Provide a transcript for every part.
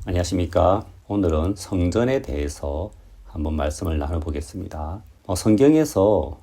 안녕하십니까. 오늘은 성전에 대해서 한번 말씀을 나눠보겠습니다. 성경에서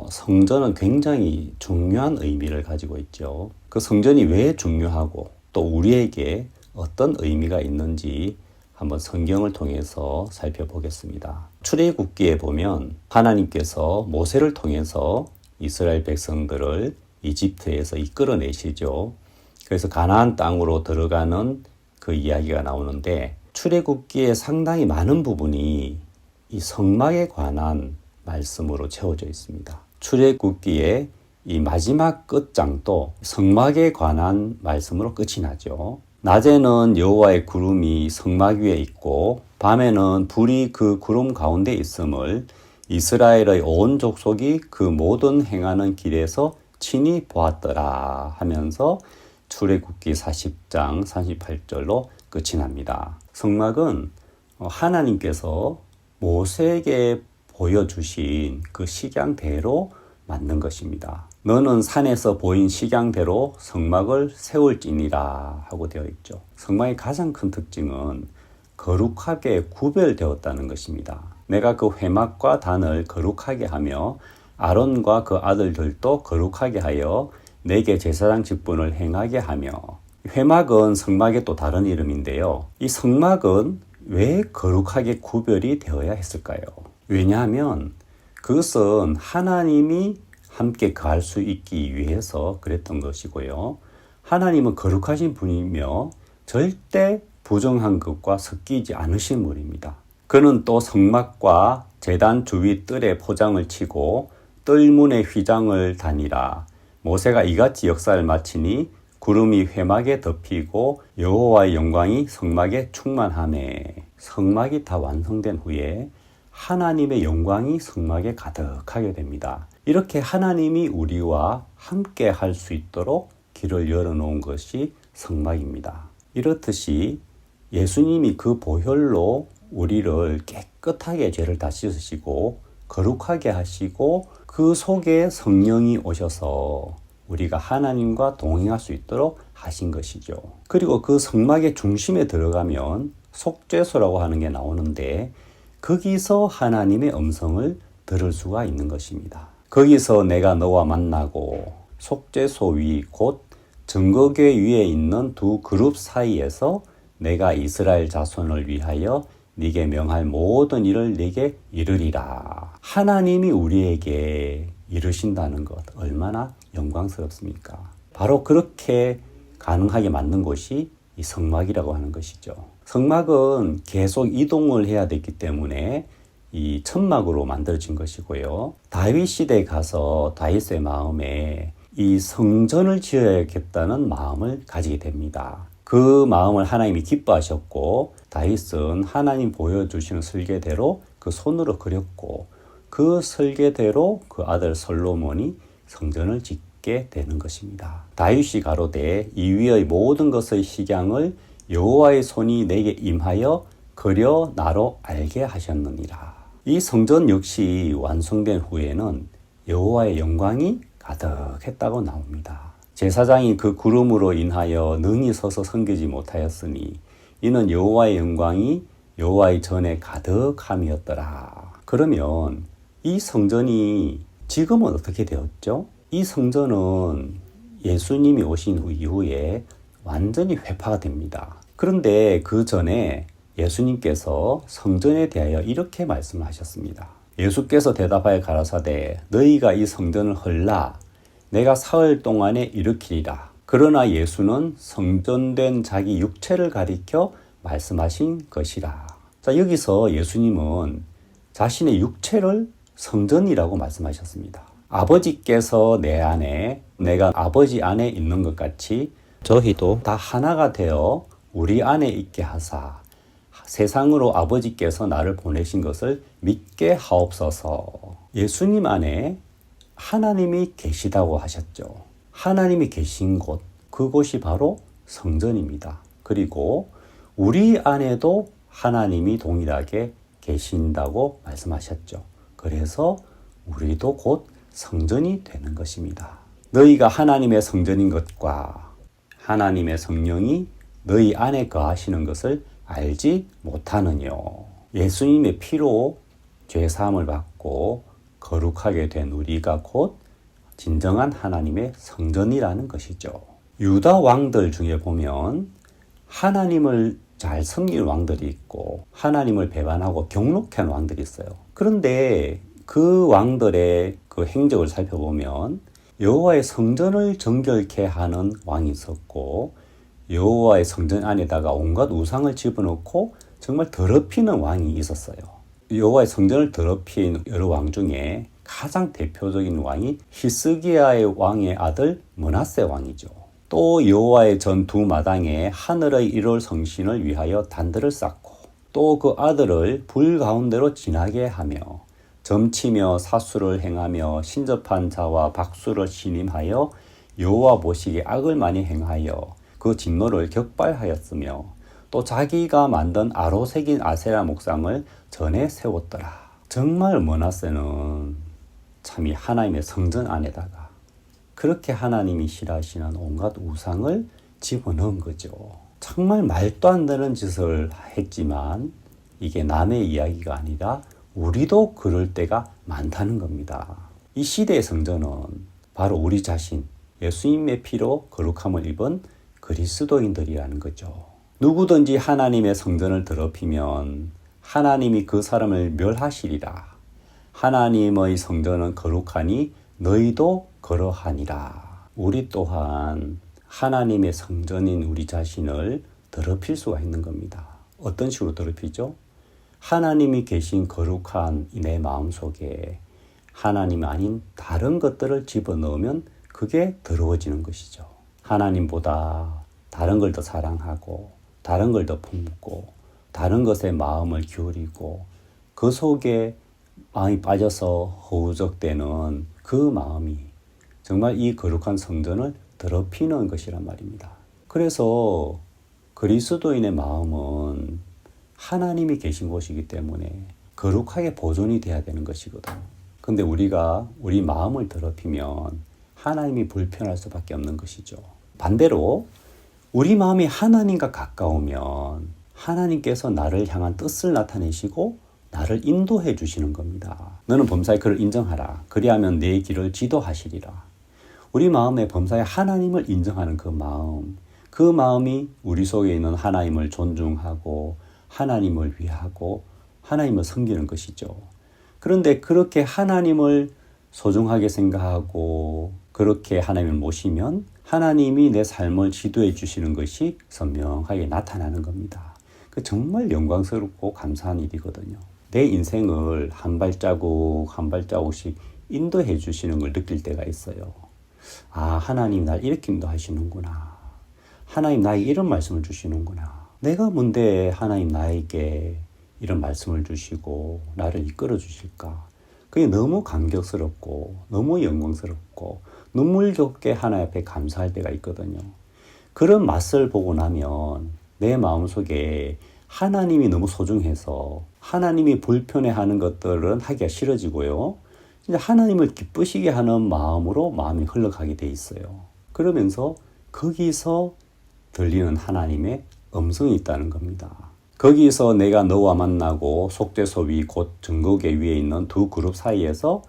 성전은 굉장히 중요한 의미를 가지고 있죠. 그 성전이 왜 중요하고 또 우리에게 어떤 의미가 있는지 한번 성경을 통해서 살펴보겠습니다. 출애굽기에 보면 하나님께서 모세를 통해서 이스라엘 백성들을 이집트에서 이끌어내시죠. 그래서 가나안 땅으로 들어가는 그 이야기가 나오는데 출애굽기에 상당히 많은 부분이 이 성막에 관한 말씀으로 채워져 있습니다. 출애굽기의 이 마지막 끝장도 성막에 관한 말씀으로 끝이 나죠. 낮에는 여호와의 구름이 성막 위에 있고 밤에는 불이 그 구름 가운데 있음을 이스라엘의 온 족속이 그 모든 행하는 길에서 친히 보았더라 하면서 출애굽기 40장 38절로 끝이 납니다. 성막은 하나님께서 모세에게 보여주신 그 식양대로 만든 것입니다. 너는 산에서 보인 식양대로 성막을 세울지니라 하고 되어 있죠. 성막의 가장 큰 특징은 거룩하게 구별되었다는 것입니다. 내가 그 회막과 단을 거룩하게 하며 아론과 그 아들들도 거룩하게 하여 내게 제사장 직분을 행하게 하며, 회막은 성막의 또 다른 이름인데요. 이 성막은 왜 거룩하게 구별이 되어야 했을까요? 왜냐하면 그것은 하나님이 함께 거할 수 있기 위해서 그랬던 것이고요. 하나님은 거룩하신 분이며 절대 부정한 것과 섞이지 않으신 분입니다. 그는 또 성막과 제단 주위 뜰에 포장을 치고 뜰문에 휘장을 다니라. 모세가 이같이 역사를 마치니 구름이 회막에 덮이고 여호와의 영광이 성막에 충만하매. 성막이 다 완성된 후에 하나님의 영광이 성막에 가득하게 됩니다. 이렇게 하나님이 우리와 함께 할 수 있도록 길을 열어놓은 것이 성막입니다. 이렇듯이 예수님이 그 보혈로 우리를 깨끗하게 죄를 다 씻으시고 거룩하게 하시고 그 속에 성령이 오셔서 우리가 하나님과 동행할 수 있도록 하신 것이죠. 그리고 그 성막의 중심에 들어가면 속죄소라고 하는 게 나오는데 거기서 하나님의 음성을 들을 수가 있는 것입니다. 거기서 내가 너와 만나고 속죄소 위 곧 증거궤 위에 있는 두 그룹 사이에서 내가 이스라엘 자손을 위하여 네게 명할 모든 일을 네게 이르리라. 하나님이 우리에게 이루신다는 것 얼마나 영광스럽습니까? 바로 그렇게 가능하게 만든 것이 이 성막이라고 하는 것이죠. 성막은 계속 이동을 해야 됐기 때문에 이 천막으로 만들어진 것이고요. 다윗 시대에 가서 다윗의 마음에 이 성전을 지어야겠다는 마음을 가지게 됩니다. 그 마음을 하나님이 기뻐하셨고 다윗은 하나님 보여주시는 설계대로 그 손으로 그렸고 그 설계대로 그 아들 솔로몬이 성전을 짓게 되는 것입니다. 다윗이 가로되 이 위의 모든 것의 식양을 여호와의 손이 내게 임하여 그려 나로 알게 하셨느니라. 이 성전 역시 완성된 후에는 여호와의 영광이 가득했다고 나옵니다. 제사장이 그 구름으로 인하여 능히 서서 섬기지 못하였으니 이는 여호와의 영광이 여호와의 전에 가득함이었더라. 그러면 이 성전이 지금은 어떻게 되었죠? 이 성전은 예수님이 오신 이후에 완전히 회파가 됩니다. 그런데 그 전에 예수님께서 성전에 대하여 이렇게 말씀하셨습니다. 예수께서 대답하여 가라사대 너희가 이 성전을 헐라 내가 사흘 동안에 일으키리라. 그러나 예수는 성전된 자기 육체를 가리켜 말씀하신 것이라. 자, 여기서 예수님은 자신의 육체를 성전이라고 말씀하셨습니다. 아버지께서 내 안에 내가 아버지 안에 있는 것 같이 저희도 다 하나가 되어 우리 안에 있게 하사 세상으로 아버지께서 나를 보내신 것을 믿게 하옵소서. 예수님 안에 하나님이 계시다고 하셨죠. 하나님이 계신 곳, 그곳이 바로 성전입니다. 그리고 우리 안에도 하나님이 동일하게 계신다고 말씀하셨죠. 그래서 우리도 곧 성전이 되는 것입니다. 너희가 하나님의 성전인 것과 하나님의 성령이 너희 안에 거하시는 것을 알지 못하느뇨. 예수님의 피로 죄사함을 받고 거룩하게 된 우리가 곧 진정한 하나님의 성전이라는 것이죠. 유다 왕들 중에 보면 하나님을 잘 섬기는 왕들이 있고 하나님을 배반하고 경록한 왕들이 있어요. 그런데 그 왕들의 그 행적을 살펴보면 여호와의 성전을 정결케 하는 왕이 있었고 여호와의 성전 안에다가 온갖 우상을 집어넣고 정말 더럽히는 왕이 있었어요. 여호와의 성전을 더럽힌 여러 왕 중에 가장 대표적인 왕이 히스기야의 왕의 아들 므낫세 왕이죠. 또 여호와의 전 두 마당에 하늘의 1월 성신을 위하여 단들을 쌓고 또 그 아들을 불 가운데로 지나게 하며 점치며 사수를 행하며 신접한 자와 박수를 신임하여 여호와 보시기에 악을 많이 행하여 그 진노를 격발하였으며 또 자기가 만든 아로 새긴 아세라 목상을 전에 세웠더라. 정말 므낫세는 참이 하나님의 성전 안에다가 그렇게 하나님이 싫어하시는 온갖 우상을 집어넣은 거죠. 정말 말도 안 되는 짓을 했지만 이게 남의 이야기가 아니라 우리도 그럴 때가 많다는 겁니다. 이 시대의 성전은 바로 우리 자신, 예수님의 피로 거룩함을 입은 그리스도인들이라는 거죠. 누구든지 하나님의 성전을 더럽히면 하나님이 그 사람을 멸하시리라. 하나님의 성전은 거룩하니 너희도 그러하니라. 우리 또한 하나님의 성전인 우리 자신을 더럽힐 수가 있는 겁니다. 어떤 식으로 더럽히죠? 하나님이 계신 거룩한 내 마음속에 하나님 아닌 다른 것들을 집어넣으면 그게 더러워지는 것이죠. 하나님보다 다른 걸 더 사랑하고 다른 걸 더 품고 다른 것에 마음을 기울이고 그 속에 마음이 빠져서 허우적대는 그 마음이 정말 이 거룩한 성전을 더럽히는 것이란 말입니다. 그래서 그리스도인의 마음은 하나님이 계신 곳이기 때문에 거룩하게 보존이 돼야 되는 것이거든. 근데 우리가 우리 마음을 더럽히면 하나님이 불편할 수밖에 없는 것이죠. 반대로 우리 마음이 하나님과 가까우면 하나님께서 나를 향한 뜻을 나타내시고 나를 인도해 주시는 겁니다. 너는 범사에 그를 인정하라. 그리하면 내 길을 지도하시리라. 우리 마음에 범사에 하나님을 인정하는 그 마음이 우리 속에 있는 하나님을 존중하고 하나님을 위하고 하나님을 섬기는 것이죠. 그런데 그렇게 하나님을 소중하게 생각하고 그렇게 하나님을 모시면 하나님이 내 삶을 지도해 주시는 것이 선명하게 나타나는 겁니다. 그 정말 영광스럽고 감사한 일이거든요. 내 인생을 한 발자국 한 발자국씩 인도해 주시는 걸 느낄 때가 있어요. 아, 하나님 날 이렇게 인도하시는구나. 하나님 나에게 이런 말씀을 주시는구나. 내가 뭔데 하나님 나에게 이런 말씀을 주시고 나를 이끌어 주실까? 그게 너무 감격스럽고 너무 영광스럽고 눈물겹게 하나님 앞에 감사할 때가 있거든요. 그런 맛을 보고 나면 내 마음속에 하나님이 너무 소중해서 하나님이 불편해하는 것들은 하기가 싫어지고요. 이제 하나님을 기쁘시게 하는 마음으로 마음이 흘러가게 돼 있어요. 그러면서 거기서 들리는 하나님의 음성이 있다는 겁니다. 거기서 내가 너와 만나고 속죄소 위 곧 증거궤 위에 있는 두 그룹 사이에서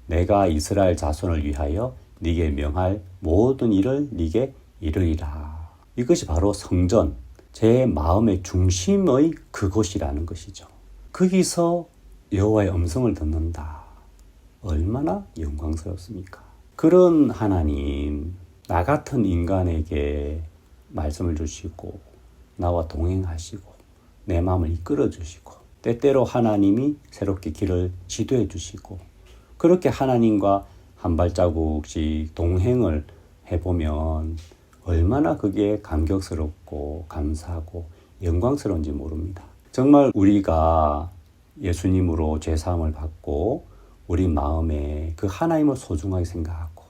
내가 이스라엘 자손을 위하여 네게 명할 모든 일을 네게 이르리라. 이것이 바로 성전, 제 마음의 중심의 그곳이라는 것이죠. 거기서 여호와의 음성을 듣는다. 얼마나 영광스럽습니까? 그런 하나님, 나 같은 인간에게 말씀을 주시고 나와 동행하시고 내 마음을 이끌어 주시고 때때로 하나님이 새롭게 길을 지도해 주시고 그렇게 하나님과 한 발자국씩 동행을 해보면 얼마나 그게 감격스럽고 감사하고 영광스러운지 모릅니다. 정말 우리가 예수님으로 죄사함을 받고 우리 마음에 그 하나님을 소중하게 생각하고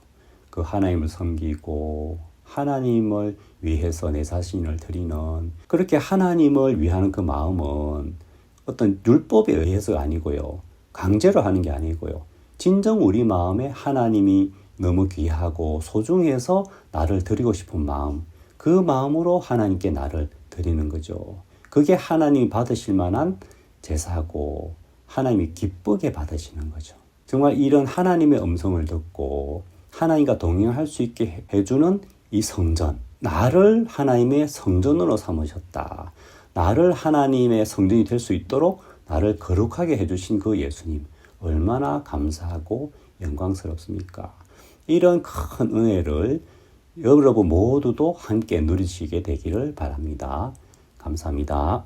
그 하나님을 섬기고 하나님을 위해서 내 자신을 드리는 그렇게 하나님을 위하는 그 마음은 어떤 율법에 의해서가 아니고요. 강제로 하는 게 아니고요. 진정 우리 마음에 하나님이 너무 귀하고 소중해서 나를 드리고 싶은 마음, 그 마음으로 하나님께 나를 드리는 거죠. 그게 하나님이 받으실 만한 제사고 하나님이 기쁘게 받으시는 거죠. 정말 이런 하나님의 음성을 듣고 하나님과 동행할 수 있게 해주는 이 성전, 나를 하나님의 성전으로 삼으셨다. 나를 하나님의 성전이 될 수 있도록 나를 거룩하게 해주신 그 예수님, 얼마나 감사하고 영광스럽습니까? 이런 큰 은혜를 여러분 모두도 함께 누리시게 되기를 바랍니다. 감사합니다.